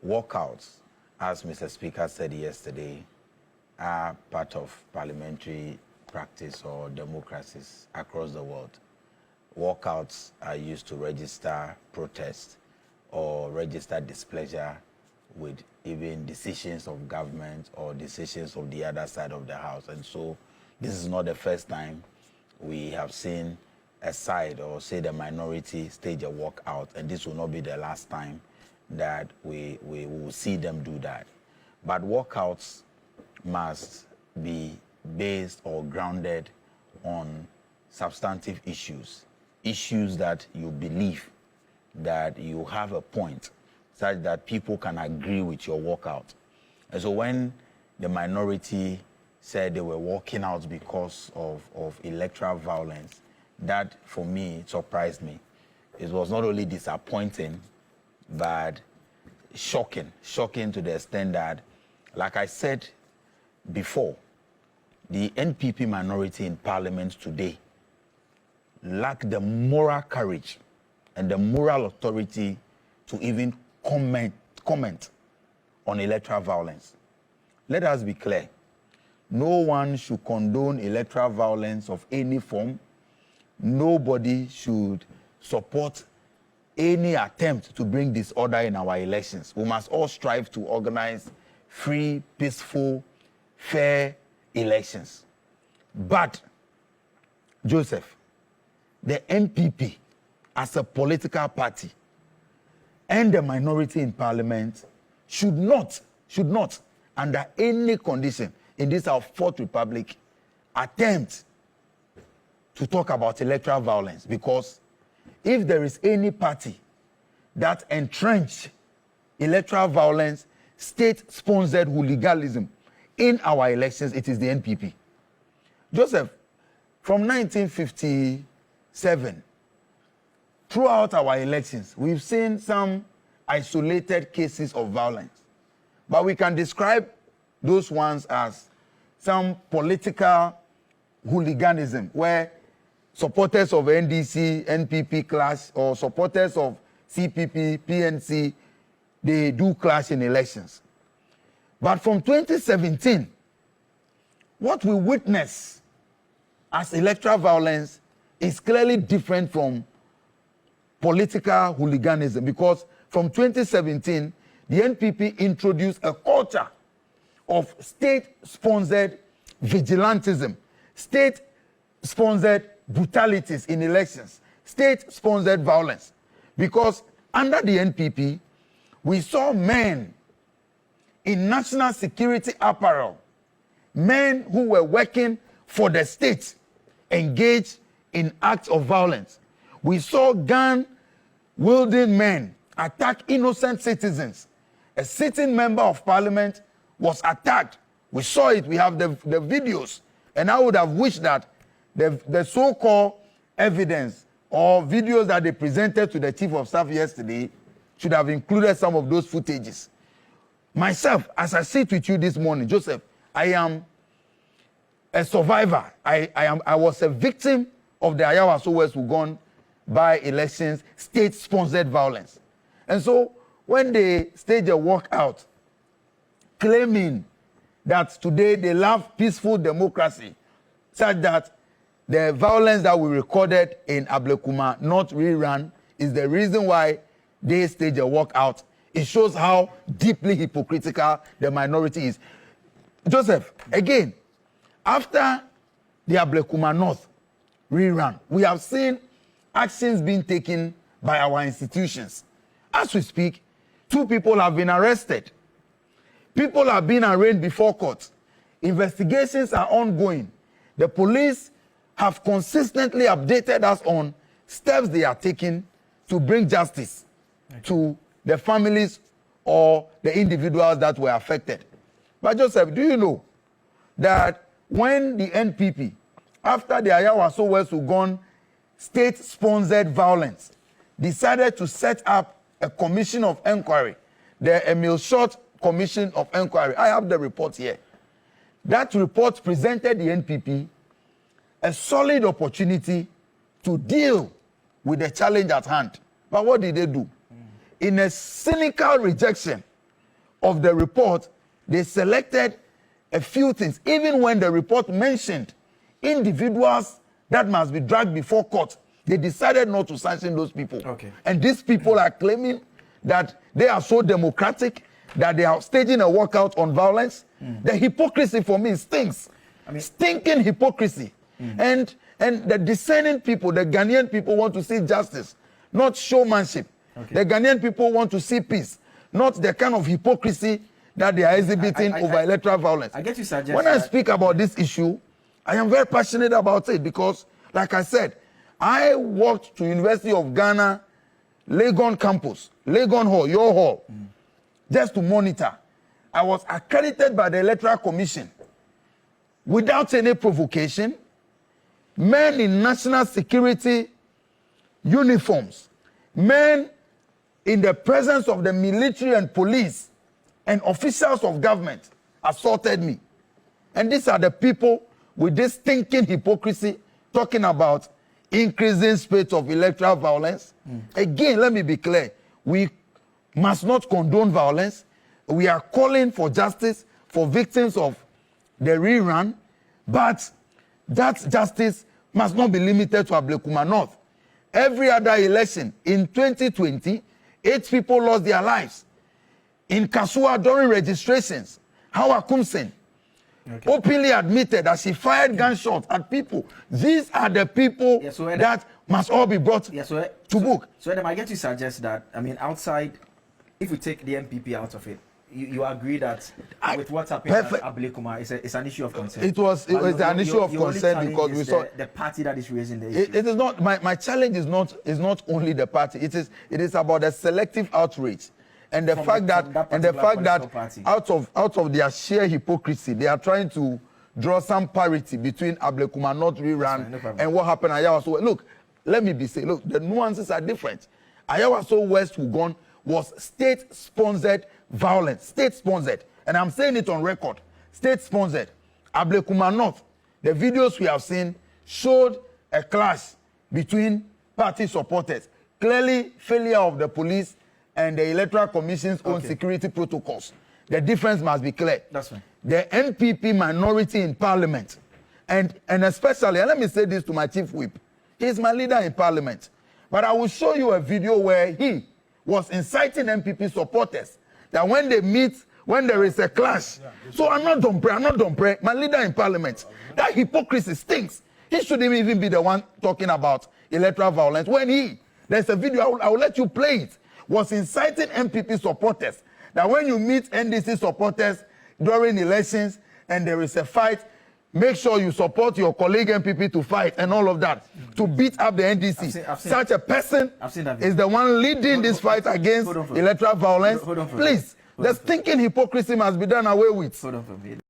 walkouts, as Mr. Speaker said yesterday, are part of parliamentary practice or democracies across the world. Walkouts are used to register protest or register displeasure with even decisions of government or decisions of the other side of the house. And so this is not the first time we have seen a side or say the minority stage a walkout, and this will not be the last time that we will see them do that. But walkouts must be based or grounded on substantive issues that you believe that you have a point such that people can agree with your walkout. And so when the minority said they were walking out because of electoral violence, that for me surprised me. It was not only disappointing, but shocking to the extent that, like I said before, the NPP minority in parliament today lack the moral courage and the moral authority to even comment on electoral violence. Let us be clear. No one should condone electoral violence of any form. Nobody should support any attempt to bring disorder in our elections. We must all strive to organize free, peaceful, fair elections. But, Joseph, the NPP as a political party and the minority in parliament should not, under any condition in this our Fourth Republic, attempt to talk about electoral violence, because if there is any party that entrench electoral violence, state-sponsored hooliganism in our elections, it is the NPP. Joseph, from 1957, throughout our elections, we've seen some isolated cases of violence, but we can describe those ones as some political hooliganism, where supporters of NDC, NPP clash, or supporters of CPP, PNC, they do clash in elections. But from 2017, what we witness as electoral violence is clearly different from political hooliganism, because from 2017, the NPP introduced a culture of state-sponsored vigilantism, state-sponsored brutalities in elections, state-sponsored violence. Because under the NPP, we saw men in national security apparel, men who were working for the state, engaged in acts of violence. We saw gun-wielding men attack innocent citizens. A sitting member of parliament was attacked. We saw it, we have the videos. And I would have wished that the so-called evidence or videos that they presented to the chief of staff yesterday should have included some of those footages. Myself, as I sit with you this morning, Joseph, I am a survivor. I was a victim of the Ayawaso West Wuogon by-elections, state-sponsored violence. And so when they stage a walkout claiming that today they love peaceful democracy, such that the violence that we recorded in Ablekuma, not rerun, is the reason why they stage a walkout. It shows how deeply hypocritical the minority is. Joseph, again, after the Ablekuma North rerun, we have seen actions being taken by our institutions. As we speak, 2 people have been arrested. People are being arraigned before court. Investigations are ongoing. The police have consistently updated us on steps they are taking to bring justice to the families or the individuals that were affected. But Joseph, do you know that when the NPP, after the Ayawaso West Wuogon state-sponsored violence, decided to set up a commission of inquiry, the Emil Short Commission of Inquiry, I have the report here. That report presented the NPP a solid opportunity to deal with the challenge at hand. But what did they do? In a cynical rejection of the report, they selected a few things. Even when the report mentioned individuals that must be dragged before court, they decided not to sanction those people. Okay. And these people are claiming that they are so democratic that they are staging a walkout on violence. The hypocrisy for me stinks. I mean, stinking hypocrisy. And the discerning people, the Ghanaian people, want to see justice, not showmanship. Okay. The Ghanaian people want to see peace, not the kind of hypocrisy that they are exhibiting over electoral violence. I get you suggest when I speak about this issue, I am very passionate about it because, like I said, I walked to University of Ghana, Legon campus, Legon Hall, your hall, just to monitor. I was accredited by the Electoral Commission without any provocation. Men in national security uniforms, men in the presence of the military and police and officials of government assaulted me. And these are the people with this stinking hypocrisy talking about increasing spate of electoral violence. Again, let me be clear. We must not condone violence. We are calling for justice for victims of the rerun, but that justice must not be limited to Ablekuma North. Every other election in 2020, 8 people lost their lives. In Kasua during registrations, Hawa Kumsen openly admitted that she fired gunshots at people. These are the people that must all be brought to book. So Edem, I get to suggest that, I mean, outside, if we take the NPP out of it, you agree that with what's happening at Ablekuma, it's an issue of concern. It was an issue of concern because we saw the party that is raising the issue. It is not my challenge is not only the party. It is about the selective outrage. And the fact that out of their sheer hypocrisy, they are trying to draw some parity between Ablekuma North rerun and what happened at Ayawaso. Look, let me be saying, look, the nuances are different. Ayawaso West Wuogon was state-sponsored violence, state-sponsored. And I'm saying it on record, state-sponsored. Ablekuma North, the videos we have seen showed a clash between party supporters. Clearly, failure of the police and the Electoral Commission's own security protocols. The difference must be clear. That's right. The NPP minority in parliament, and especially, and let me say this to my chief whip, he's my leader in parliament. But I will show you a video where he was inciting NPP supporters that when they meet, when there is a clash. So I'm not Dombre, my leader in parliament. That hypocrisy stinks. He shouldn't even be the one talking about electoral violence. When there's a video, I will let you play it, was inciting NPP supporters that when you meet NDC supporters during elections and there is a fight, make sure you support your colleague NPP to fight and all of that, to beat up the NDC. Such a person is the one leading this fight against electoral violence. Please, the stinking hypocrisy must be done away with.